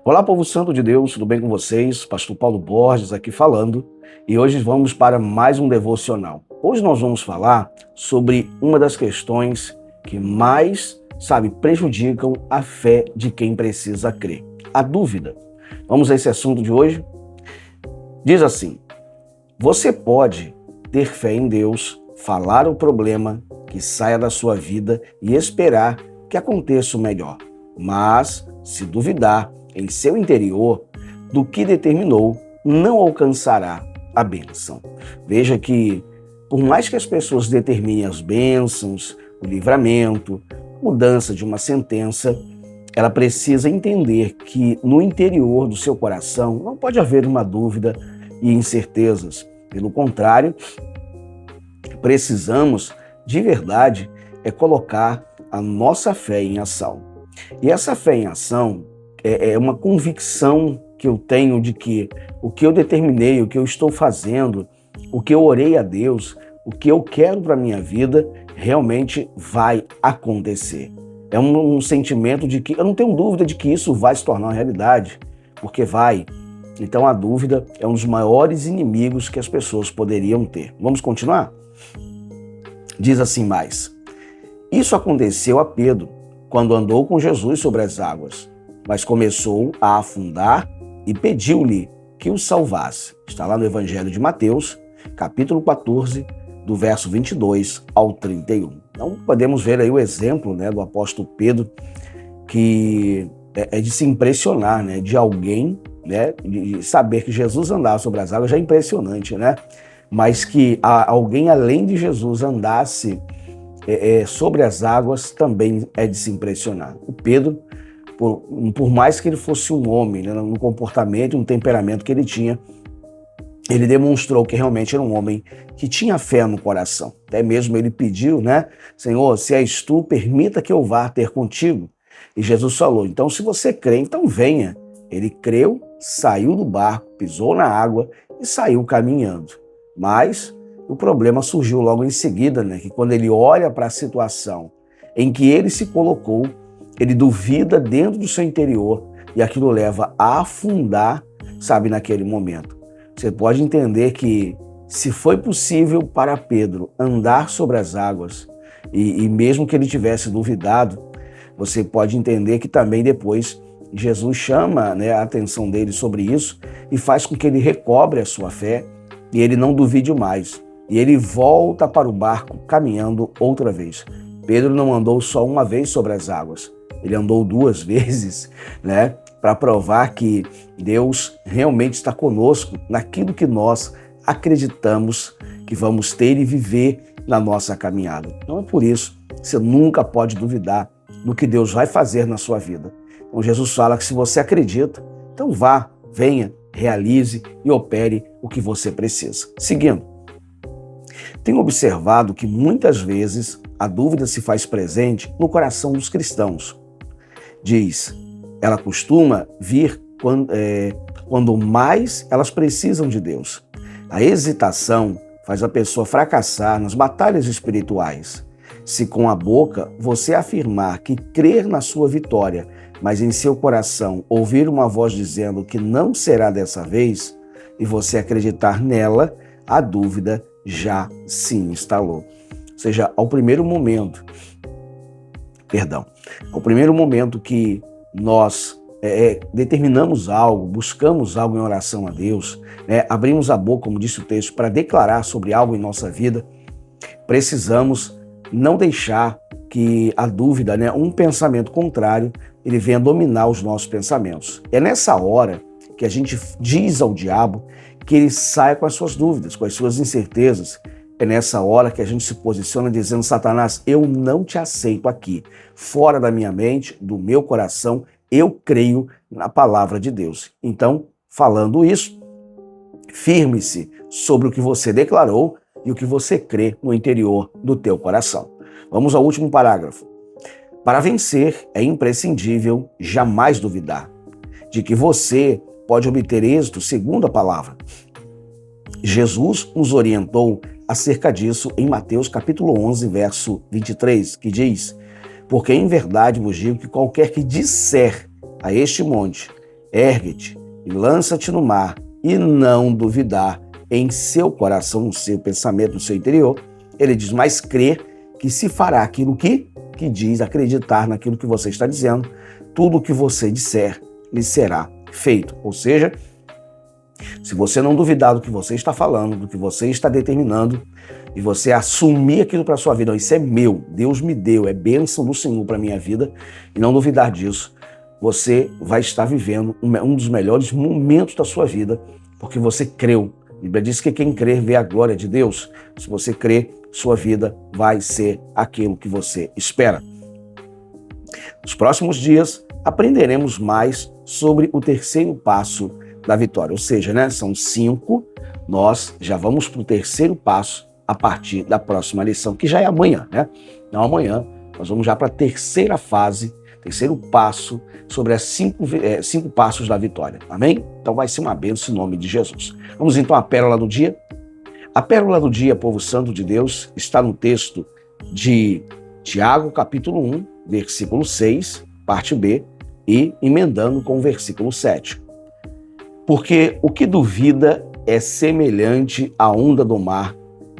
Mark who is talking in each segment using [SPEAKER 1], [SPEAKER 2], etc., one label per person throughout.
[SPEAKER 1] Olá, povo santo de Deus, tudo bem com vocês? Pastor Paulo Borges aqui falando, e hoje vamos para mais um devocional. Hoje nós vamos falar sobre uma das questões que mais, prejudicam a fé de quem precisa crer: a dúvida. Vamos a esse assunto de hoje? Diz assim: você pode ter fé em Deus, falar o problema que saia da sua vida e esperar que aconteça o melhor, mas se duvidar em seu interior do que determinou, não alcançará a bênção. Veja que, por mais que as pessoas determinem as bênçãos, o livramento, mudança de uma sentença, ela precisa entender que no interior do seu coração não pode haver uma dúvida e incertezas. Pelo contrário, precisamos de verdade colocar a nossa fé em ação. E essa fé em ação é uma convicção que eu tenho de que o que eu determinei, o que eu estou fazendo, o que eu orei a Deus, o que eu quero para a minha vida, realmente vai acontecer. É um sentimento de que eu não tenho dúvida de que isso vai se tornar uma realidade, porque vai. Então a dúvida é um dos maiores inimigos que as pessoas poderiam ter. Vamos continuar? Diz assim mais: isso aconteceu a Pedro, quando andou com Jesus sobre as águas, mas começou a afundar e pediu-lhe que o salvasse. Está lá no Evangelho de Mateus, capítulo 14, do verso 22 ao 31. Então podemos ver aí o exemplo, do apóstolo Pedro, que é de se impressionar, de alguém, de saber que Jesus andava sobre as águas, já é impressionante, mas que alguém além de Jesus andasse sobre as águas também é de se impressionar. O Pedro, por mais que ele fosse um homem, no comportamento, no temperamento que ele tinha, ele demonstrou que realmente era um homem que tinha fé no coração. Até mesmo ele pediu, Senhor, se és tu, permita que eu vá ter contigo. E Jesus falou: então se você crê, então venha. Ele creu, saiu do barco, pisou na água e saiu caminhando. Mas o problema surgiu logo em seguida, que quando ele olha para a situação em que ele se colocou, ele duvida dentro do seu interior e aquilo leva a afundar, naquele momento. Você pode entender que se foi possível para Pedro andar sobre as águas e mesmo que ele tivesse duvidado, você pode entender que também depois Jesus chama a atenção dele sobre isso e faz com que ele recobre a sua fé e ele não duvide mais. E ele volta para o barco caminhando outra vez. Pedro não andou só uma vez sobre as águas, ele andou duas vezes, para provar que Deus realmente está conosco naquilo que nós acreditamos que vamos ter e viver na nossa caminhada. Então é por isso que você nunca pode duvidar do que Deus vai fazer na sua vida. Então Jesus fala que se você acredita, então vá, venha, realize e opere o que você precisa. Seguindo, tenho observado que muitas vezes a dúvida se faz presente no coração dos cristãos. Diz, ela costuma vir quando mais elas precisam de Deus. A hesitação faz a pessoa fracassar nas batalhas espirituais. Se com a boca você afirmar que crer na sua vitória, mas em seu coração ouvir uma voz dizendo que não será dessa vez, e você acreditar nela, a dúvida já se instalou. Ou seja, ao primeiro momento que nós determinamos algo, buscamos algo em oração a Deus, abrimos a boca, como disse o texto, para declarar sobre algo em nossa vida, precisamos não deixar que a dúvida, um pensamento contrário, ele venha dominar os nossos pensamentos. É nessa hora que a gente diz ao diabo que ele saia com as suas dúvidas, com as suas incertezas. É nessa hora que a gente se posiciona dizendo: Satanás, eu não te aceito aqui. Fora da minha mente, do meu coração, eu creio na palavra de Deus. Então, falando isso, firme-se sobre o que você declarou e o que você crê no interior do teu coração. Vamos ao último parágrafo. Para vencer, é imprescindível jamais duvidar de que você pode obter êxito segundo a palavra. Jesus nos orientou acerca disso em Mateus capítulo 11, verso 23, que diz: porque em verdade vos digo que qualquer que disser a este monte, ergue-te e lança-te no mar, e não duvidar em seu coração, no seu pensamento, no seu interior. Ele diz, mas crer que se fará aquilo que diz, acreditar naquilo que você está dizendo, tudo o que você disser lhe será feito. Ou seja, se você não duvidar do que você está falando, do que você está determinando, e você assumir aquilo para a sua vida, isso é meu, Deus me deu, é bênção do Senhor para a minha vida, e não duvidar disso, você vai estar vivendo um dos melhores momentos da sua vida, porque você creu. A Bíblia diz que quem crer vê a glória de Deus. Se você crer, sua vida vai ser aquilo que você espera. Nos próximos dias, aprenderemos mais sobre o terceiro passo da vitória. Ou seja, são 5, nós já vamos para o terceiro passo a partir da próxima lição, que já é amanhã, Então amanhã nós vamos já para a terceira fase, terceiro passo sobre as 5 passos da vitória. Amém? Então vai ser uma bênção em nome de Jesus. Vamos então à pérola do dia. A pérola do dia, povo santo de Deus, está no texto de Tiago, capítulo 1, versículo 6, parte B, e emendando com o versículo 7. Porque o que duvida é semelhante à onda do mar,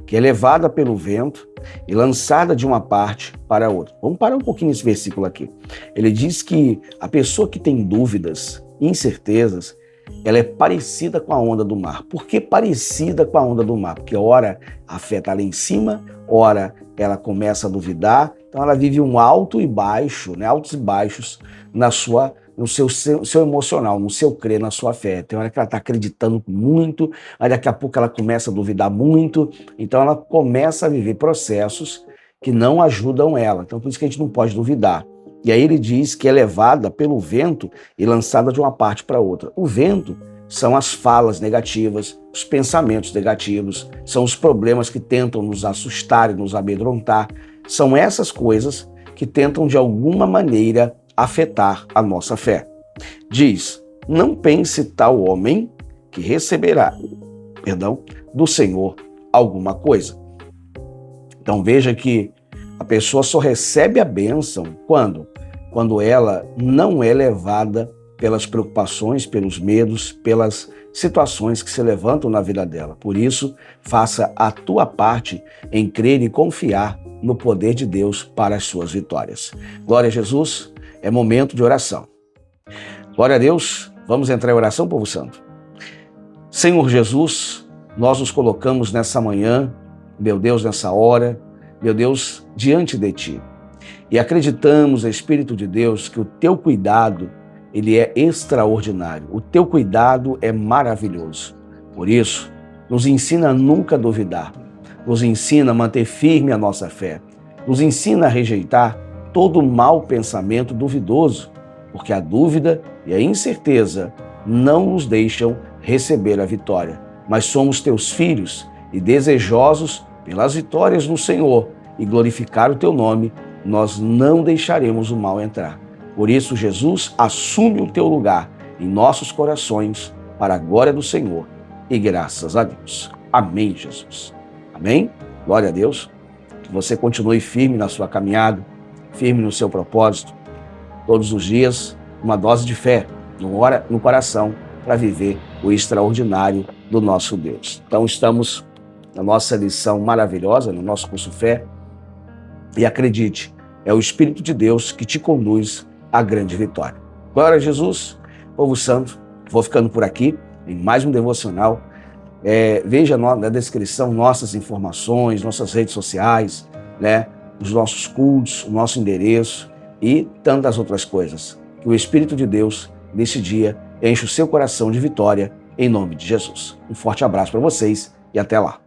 [SPEAKER 1] que é levada pelo vento e lançada de uma parte para outra. Vamos parar um pouquinho nesse versículo aqui. Ele diz que a pessoa que tem dúvidas, incertezas, ela é parecida com a onda do mar. Por que parecida com a onda do mar? Porque ora a fé está lá em cima, ora ela começa a duvidar, então ela vive um alto e baixo, altos e baixos no seu emocional, no seu crer, na sua fé. Tem hora que ela está acreditando muito, aí daqui a pouco ela começa a duvidar muito, então ela começa a viver processos que não ajudam ela. Então por isso que a gente não pode duvidar. E aí ele diz que é levada pelo vento e lançada de uma parte para outra. O vento são as falas negativas, os pensamentos negativos, são os problemas que tentam nos assustar e nos amedrontar. São essas coisas que tentam de alguma maneira afetar a nossa fé. Diz, não pense tal homem que receberá, do Senhor alguma coisa. Então veja que a pessoa só recebe a bênção quando ela não é levada pelas preocupações, pelos medos, pelas situações que se levantam na vida dela. Por isso, faça a tua parte em crer e confiar no poder de Deus para as suas vitórias. Glória a Jesus. É momento de oração. Glória a Deus. Vamos entrar em oração, povo santo. Senhor Jesus, nós nos colocamos nessa manhã, meu Deus, nessa hora, meu Deus, diante de Ti. E acreditamos, Espírito de Deus, que o Teu cuidado, ele é extraordinário. O Teu cuidado é maravilhoso. Por isso, nos ensina a nunca duvidar. Nos ensina a manter firme a nossa fé. Nos ensina a rejeitar todo mau pensamento duvidoso, porque a dúvida e a incerteza não nos deixam receber a vitória. Mas somos Teus filhos e desejosos pelas vitórias no Senhor e glorificar o Teu nome, nós não deixaremos o mal entrar. Por isso, Jesus, assume o Teu lugar em nossos corações para a glória do Senhor e graças a Deus. Amém, Jesus. Amém? Glória a Deus. Que você continue firme na sua caminhada, firme no seu propósito, todos os dias, uma dose de fé no coração para viver o extraordinário do nosso Deus. Então estamos na nossa lição maravilhosa, no nosso curso Fé, e acredite, é o Espírito de Deus que te conduz à grande vitória. Glória a Jesus, povo santo, vou ficando por aqui em mais um devocional. Veja na descrição nossas informações, nossas redes sociais, os nossos cultos, o nosso endereço e tantas outras coisas. Que o Espírito de Deus, nesse dia, enche o seu coração de vitória, em nome de Jesus. Um forte abraço para vocês e até lá.